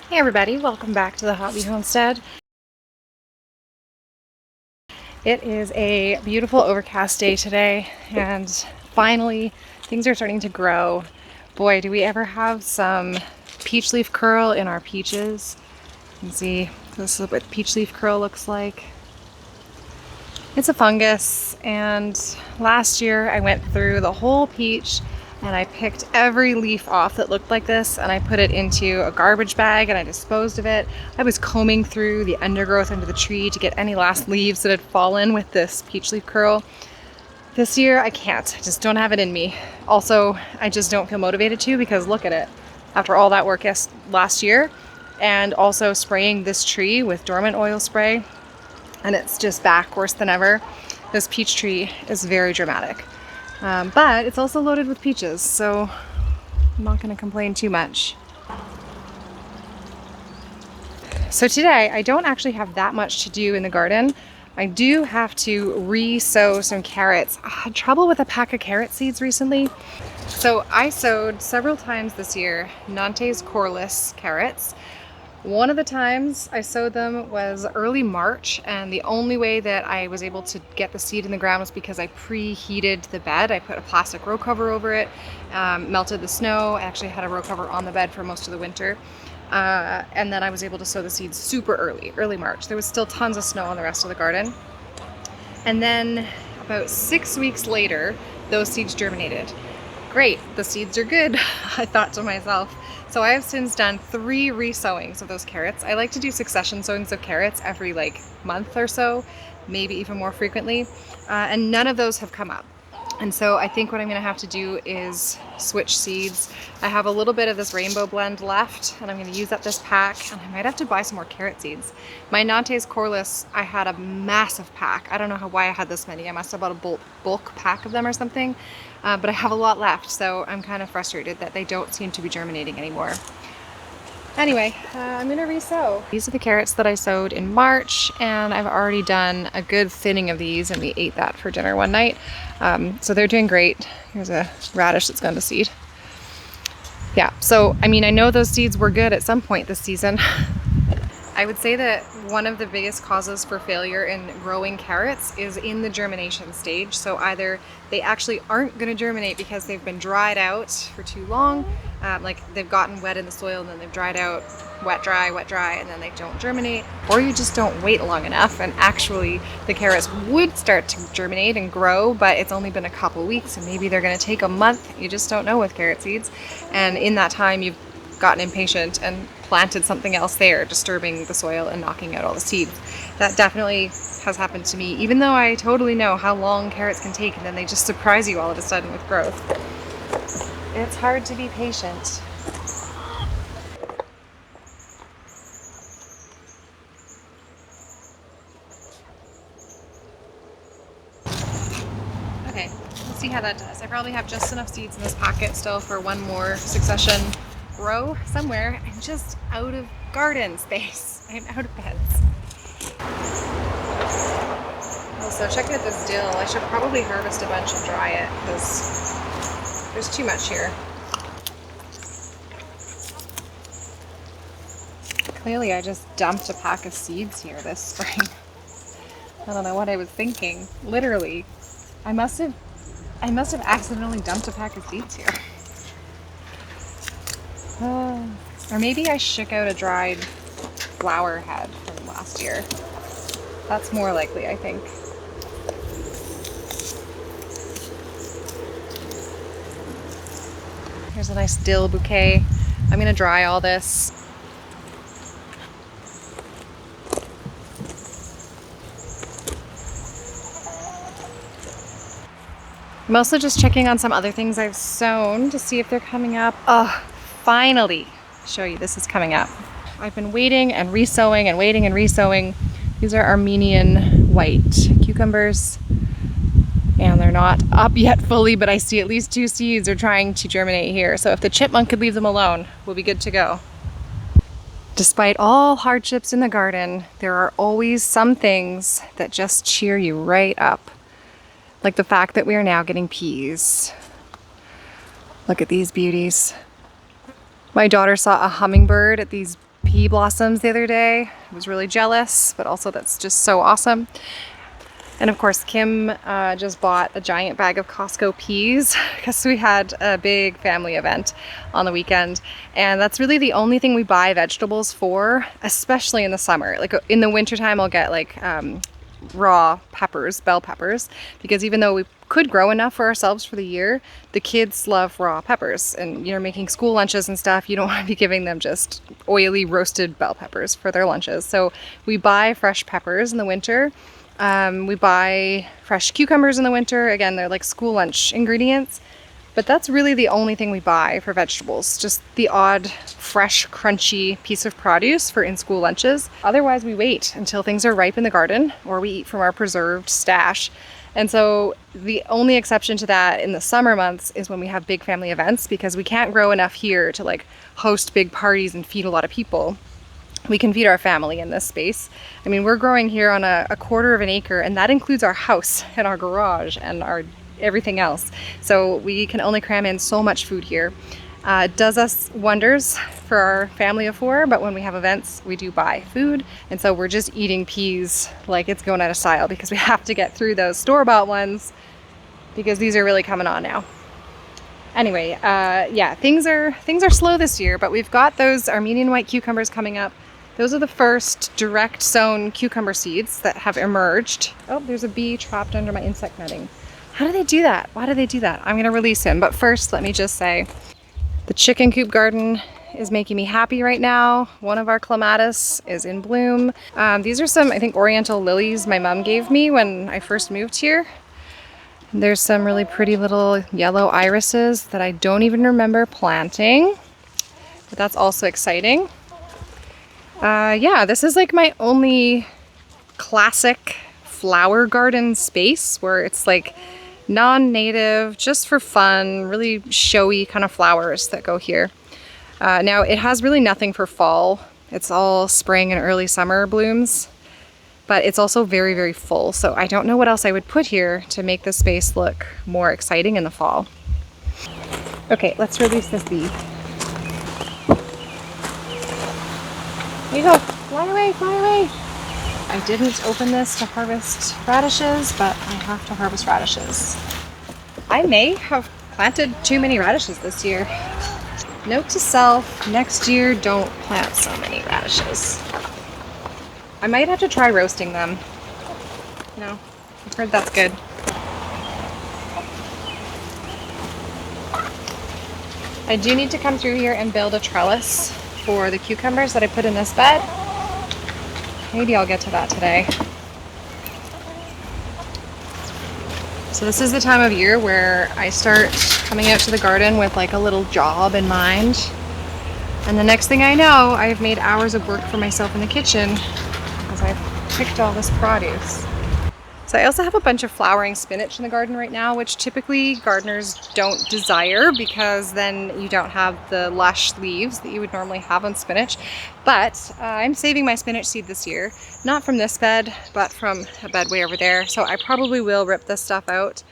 Hey everybody, welcome back to the Hobby Homestead. It is a beautiful overcast day today and finally things are starting to grow. Boy, do we ever have some peach leaf curl in our peaches. You can see this is what peach leaf curl looks like. It's a fungus, and last year I went through the whole peach and I picked every leaf off that looked like this and I put it into a garbage bag and I disposed of it. I was combing through the undergrowth under the tree to get any last leaves that had fallen with this peach leaf curl. This year I can't, I just don't have it in me. Also, I just don't feel motivated to, because look at it. After all that work last year and also spraying this tree with dormant oil spray, and it's just back worse than ever. This peach tree is very dramatic. But it's also loaded with peaches, so I'm not going to complain too much. So today I don't actually have that much to do in the garden. I do have to re-sow some carrots. I had trouble with a pack of carrot seeds recently. So I sowed several times this year Nantes coreless carrots. One of the times I sowed them was early March, and the only way that I was able to get the seed in the ground was because I preheated the bed. I put a plastic row cover over it, melted the snow. I actually had a row cover on the bed for most of the winter. And then I was able to sow the seeds super early March. There was still tons of snow on the rest of the garden. And then about 6 weeks later, those seeds germinated. Great, the seeds are good, I thought to myself. So I have since done 3 re-sowings of those carrots. I like to do succession sowings of carrots every month or so, maybe even more frequently, and none of those have come up. And so I think what I'm going to have to do is switch seeds. I have a little bit of this rainbow blend left, and I'm going to use up this pack, and I might have to buy some more carrot seeds. My Nantes coreless, I had a massive pack. I don't know why I had this many. I must have bought a bulk pack of them or something, but I have a lot left, so I'm kind of frustrated that they don't seem to be germinating anymore. Anyway, I'm going to re-sow. These are the carrots that I sowed in March, and I've already done a good thinning of these, and we ate that for dinner one night. So they're doing great. Here's a radish that's gone to seed. Yeah, so I mean, I know those seeds were good at some point this season. I would say that one of the biggest causes for failure in growing carrots is in the germination stage. So either they actually aren't going to germinate because they've been dried out for too long, like they've gotten wet in the soil and then they've dried out, wet, dry, and then they don't germinate, or you just don't wait long enough and actually the carrots would start to germinate and grow, but it's only been a couple weeks and maybe they're going to take a month. You just don't know with carrot seeds. And in that time you've gotten impatient and planted something else there, disturbing the soil and knocking out all the seeds. That definitely has happened to me, even though I totally know how long carrots can take and then they just surprise you all of a sudden with growth. It's hard to be patient. Okay, let's see how that does. I probably have just enough seeds in this packet still for one more succession row somewhere. I'm just out of garden space. I'm out of beds. Also, check out this dill. I should probably harvest a bunch and dry it because there's too much here. Clearly I just dumped a pack of seeds here this spring. I don't know what I was thinking. Literally, I must have accidentally dumped a pack of seeds here. Or maybe I shook out a dried flower head from last year. That's more likely, I think. Here's a nice dill bouquet. I'm gonna dry all this. I'm also just checking on some other things I've sown to see if they're coming up. Oh, finally, show you this is coming up. I've been waiting and re-sowing and waiting and re-sowing. These are Armenian white cucumbers, and they're not up yet fully, but I see at least 2 seeds are trying to germinate here. So if the chipmunk could leave them alone, we'll be good to go. Despite all hardships in the garden, there are always some things that just cheer you right up. Like the fact that we are now getting peas. Look at these beauties. My daughter saw a hummingbird at these pea blossoms the other day. I was really jealous, but also that's just so awesome. And of course, Kim just bought a giant bag of Costco peas because we had a big family event on the weekend. And that's really the only thing we buy vegetables for, especially in the summer. Like in the wintertime, I'll get like raw peppers, bell peppers, because even though we could grow enough for ourselves for the year, the kids love raw peppers. And you're making school lunches and stuff, you don't want to be giving them just oily roasted bell peppers for their lunches. So we buy fresh peppers in the winter. We buy fresh cucumbers in the winter. Again, they're like school lunch ingredients, but that's really the only thing we buy for vegetables. Just the odd fresh, crunchy piece of produce for in-school lunches. Otherwise, we wait until things are ripe in the garden, or we eat from our preserved stash. And so the only exception to that in the summer months is when we have big family events, because we can't grow enough here to like host big parties and feed a lot of people. We can feed our family in this space. I mean, we're growing here on a quarter of an acre, and that includes our house and our garage and our everything else. So we can only cram in so much food here. It does us wonders for our family of 4, but when we have events, we do buy food. And so we're just eating peas like it's going out of style, because we have to get through those store-bought ones, because these are really coming on now. Anyway, yeah, things are slow this year, but we've got those Armenian white cucumbers coming up. Those are the first direct sown cucumber seeds that have emerged. Oh, there's a bee trapped under my insect netting. How do they do that? Why do they do that? I'm gonna release him, but first let me just say, the chicken coop garden is making me happy right now. One of our clematis is in bloom. These are some, I think, oriental lilies my mom gave me when I first moved here. There's some really pretty little yellow irises that I don't even remember planting, but that's also exciting. Yeah, this is like my only classic flower garden space where it's like non-native, just for fun, really showy kind of flowers that go here. Now it has really nothing for fall. It's all spring and early summer blooms, but it's also very, very full. So I don't know what else I would put here to make the space look more exciting in the fall. Okay, let's release this bee. Here you go, fly away, fly away. I didn't open this to harvest radishes, but I have to harvest radishes. I may have planted too many radishes this year. Note to self, next year don't plant so many radishes. I might have to try roasting them. You know, I've heard that's good. I do need to come through here and build a trellis for the cucumbers that I put in this bed. Maybe I'll get to that today. So this is the time of year where I start coming out to the garden with like a little job in mind. And the next thing I know, I've made hours of work for myself in the kitchen because I've picked all this produce. So I also have a bunch of flowering spinach in the garden right now, which typically gardeners don't desire because then you don't have the lush leaves that you would normally have on spinach. But I'm saving my spinach seed this year, not from this bed, but from a bed way over there. So I probably will rip this stuff out.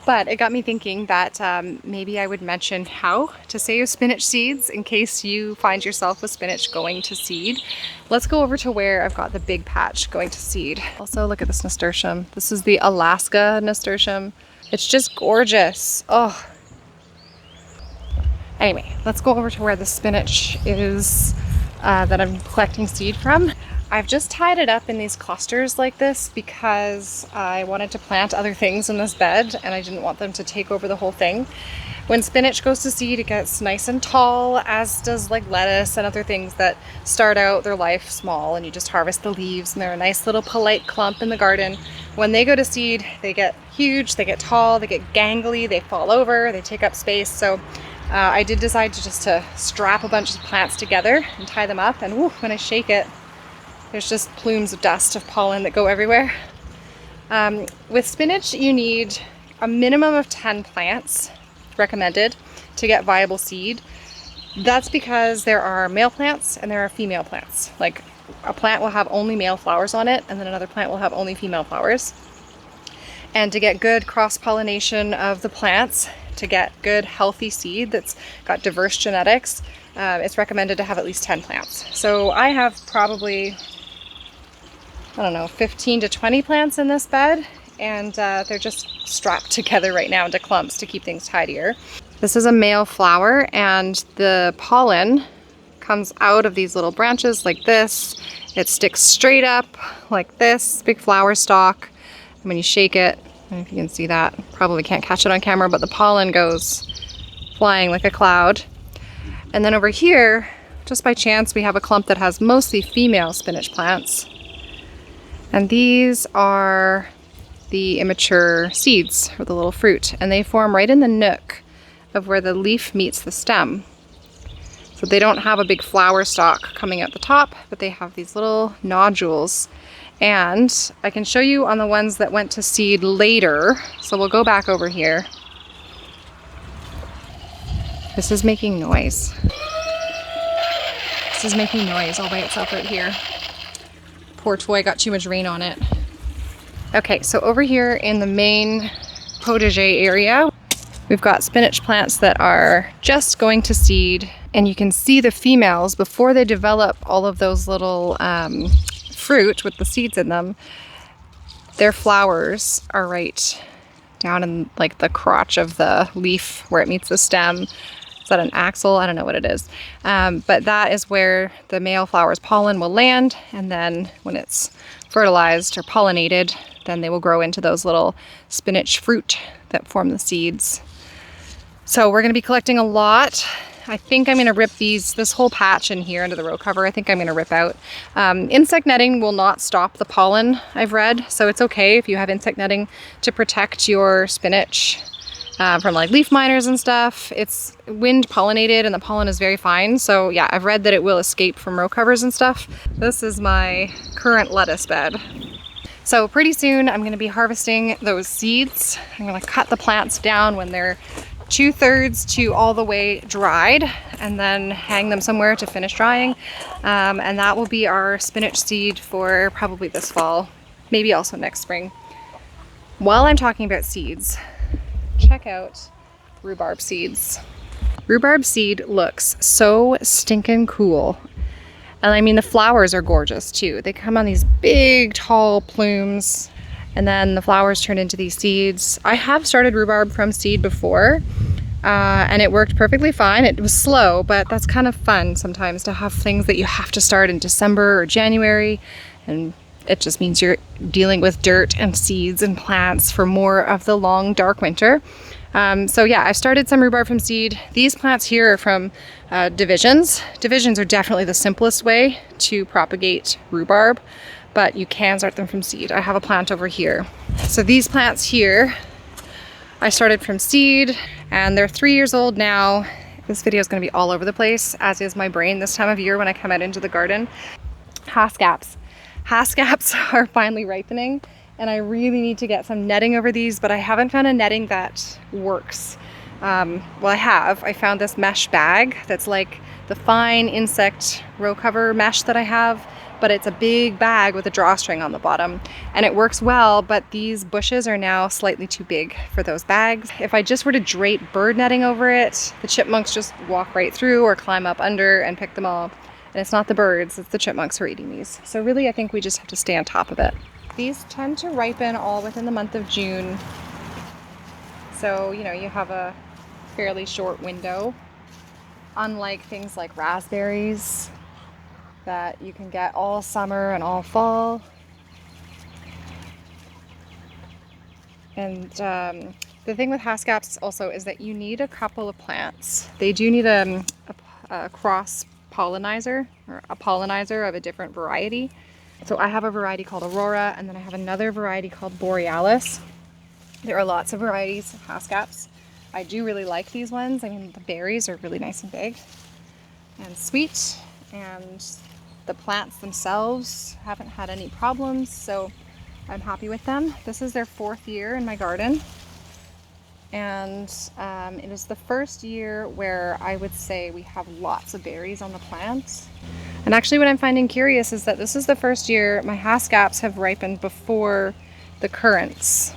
But it got me thinking that maybe I would mention how to save spinach seeds in case you find yourself with spinach going to seed. Let's go over to where I've got the big patch going to seed. Also, look at this nasturtium. This is the Alaska nasturtium. It's just gorgeous. Oh. Anyway, let's go over to where the spinach is that I'm collecting seed from. I've just tied it up in these clusters like this because I wanted to plant other things in this bed and I didn't want them to take over the whole thing. When spinach goes to seed, it gets nice and tall, as does like lettuce and other things that start out their life small and you just harvest the leaves and they're a nice little polite clump in the garden. When they go to seed, they get huge, they get tall, they get gangly, they fall over, they take up space. So I did decide to strap a bunch of plants together and tie them up, and whew, when I shake it, there's just plumes of dust of pollen that go everywhere. With spinach, you need a minimum of 10 plants recommended to get viable seed. That's because there are male plants and there are female plants. Like a plant will have only male flowers on it and then another plant will have only female flowers. And to get good cross-pollination of the plants, to get good healthy seed that's got diverse genetics, it's recommended to have at least 10 plants. So I have probably, I don't know, 15 to 20 plants in this bed, and they're just strapped together right now into clumps to keep things tidier. This is a male flower, and the pollen comes out of these little branches like this. It sticks straight up like this, big flower stalk. And when you shake it, I don't know if you can see that, probably can't catch it on camera, but the pollen goes flying like a cloud. And then over here, just by chance, we have a clump that has mostly female spinach plants. And these are the immature seeds, or the little fruit, and they form right in the nook of where the leaf meets the stem. So they don't have a big flower stalk coming out the top, but they have these little nodules. And I can show you on the ones that went to seed later. So we'll go back over here. This is making noise. This is making noise all by itself right here. Poor toy got too much rain on it. Okay, so over here in the main potager area, we've got spinach plants that are just going to seed, and you can see the females before they develop all of those little fruit with the seeds in them. Their flowers are right down in like the crotch of the leaf where it meets the stem. Is that an axil? I don't know what it is. But that is where the male flower's pollen will land, and then when it's fertilized or pollinated, then they will grow into those little spinach fruit that form the seeds. So we're going to be collecting a lot. I think I'm going to rip this whole patch in here under the row cover. I think I'm going to rip out. Insect netting will not stop the pollen, I've read. So it's okay if you have insect netting to protect your spinach from like leaf miners and stuff. It's wind pollinated and the pollen is very fine. So yeah, I've read that it will escape from row covers and stuff. This is my current lettuce bed. So pretty soon I'm going to be harvesting those seeds. I'm going to cut the plants down when they're 2/3 to all the way dried, and then hang them somewhere to finish drying. And that will be our spinach seed for probably this fall, maybe also next spring. While I'm talking about seeds, check out rhubarb seeds. Rhubarb seed looks so stinking cool. And I mean, the flowers are gorgeous too. They come on these big, tall plumes, and then the flowers turn into these seeds. I have started rhubarb from seed before, and it worked perfectly fine. It was slow, but that's kind of fun sometimes to have things that you have to start in December or January, and it just means you're dealing with dirt and seeds and plants for more of the long, dark winter. So yeah, I've started some rhubarb from seed. These plants here are from divisions. Divisions are definitely the simplest way to propagate rhubarb, but you can start them from seed. I have a plant over here. So these plants here, I started from seed, and they're 3 years old now. This video is going to be all over the place, as is my brain this time of year when I come out into the garden. Haskaps. Haskaps are finally ripening, and I really need to get some netting over these, but I haven't found a netting that works. Well, I have. I found this mesh bag that's like the fine insect row cover mesh that I have, but it's a big bag with a drawstring on the bottom, and it works well, but these bushes are now slightly too big for those bags. If I just were to drape bird netting over it, the chipmunks just walk right through or climb up under and pick them all. And it's not the birds, it's the chipmunks who are eating these. So really, I think we just have to stay on top of it. These tend to ripen all within the month of June. So, you know, you have a fairly short window, unlike things like raspberries that you can get all summer and all fall. And the thing with haskaps also is that you need a couple of plants. They do need a cross pollinizer, or a pollinizer of a different variety. So I have a variety called Aurora, and then I have another variety called Borealis. There are lots of varieties of haskaps. I do really like these ones. I mean, the berries are really nice and big and sweet, and the plants themselves haven't had any problems, so I'm happy with them. This is their 4th year in my garden, and it is the first year where I would say we have lots of berries on the plants. And actually what I'm finding curious is that this is the first year my haskaps have ripened before the currants.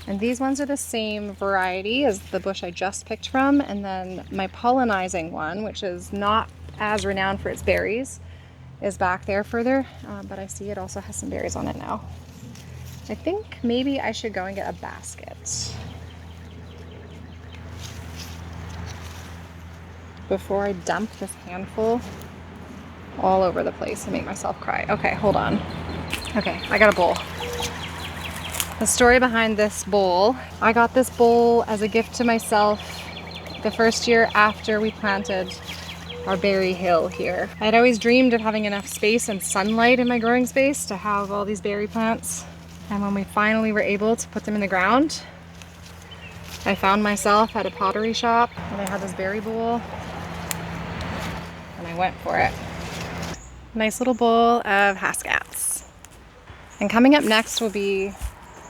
And these ones are the same variety as the bush I just picked from. And then my pollinizing one, which is not as renowned for its berries, is back there further. But I see it also has some berries on it now. I think maybe I should go and get a basket before I dump this handful all over the place and make myself cry. Okay, hold on. Okay, I got a bowl. The story behind this bowl, I got this bowl as a gift to myself the first year after we planted our berry hill here. I'd always dreamed of having enough space and sunlight in my growing space to have all these berry plants. And when we finally were able to put them in the ground, I found myself at a pottery shop and I had this berry bowl and I went for it. Nice little bowl of Haskaps. And coming up next will be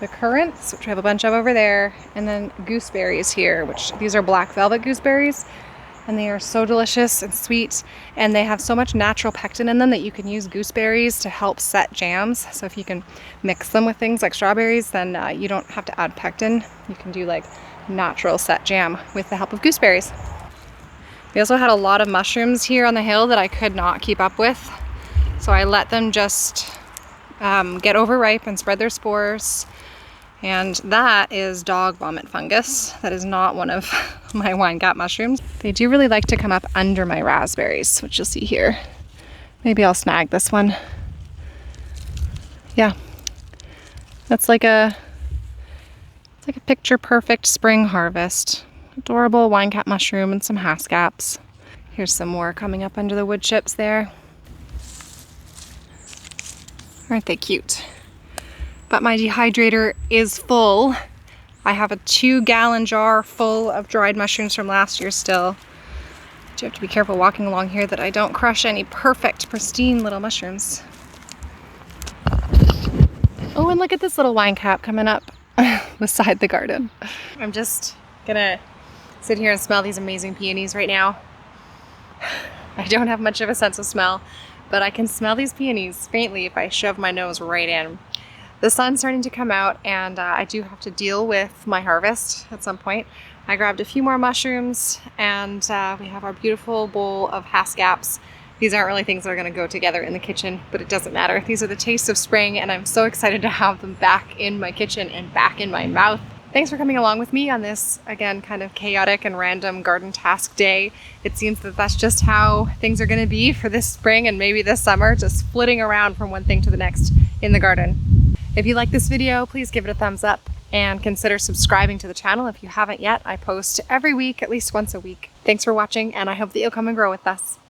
the currants, which we have a bunch of over there, and then gooseberries here, which these are black velvet gooseberries, and they are so delicious and sweet, and they have so much natural pectin in them that you can use gooseberries to help set jams. So if you can mix them with things like strawberries, then you don't have to add pectin. You can do like natural set jam with the help of gooseberries. We also had a lot of mushrooms here on the hill that I could not keep up with, so I let them just get overripe and spread their spores. And that is dog vomit fungus. That is not one of my wine cap mushrooms. They do really like to come up under my raspberries, which you'll see here. Maybe I'll snag this one. Yeah, that's like it's like a picture perfect spring harvest. Adorable wine cap mushroom and some haskaps. Here's some more coming up under the wood chips there. Aren't they cute? But my dehydrator is full. I have a 2-gallon jar full of dried mushrooms from last year still. I do have to be careful walking along here that I don't crush any perfect, pristine little mushrooms. Oh, and look at this little wine cap coming up beside the garden. I'm just gonna sit here and smell these amazing peonies right now. I don't have much of a sense of smell, but I can smell these peonies faintly if I shove my nose right in. The sun's starting to come out, and I do have to deal with my harvest at some point. I grabbed a few more mushrooms, and we have our beautiful bowl of Haskaps. These aren't really things that are going to go together in the kitchen, but it doesn't matter. These are the tastes of spring, and I'm so excited to have them back in my kitchen and back in my mouth. Thanks for coming along with me on this, again, kind of chaotic and random garden task day. It seems that that's just how things are going to be for this spring and maybe this summer, just flitting around from one thing to the next in the garden. If you like this video, please give it a thumbs up and consider subscribing to the channel if you haven't yet. I post every week, at least once a week. Thanks for watching, and I hope that you'll come and grow with us.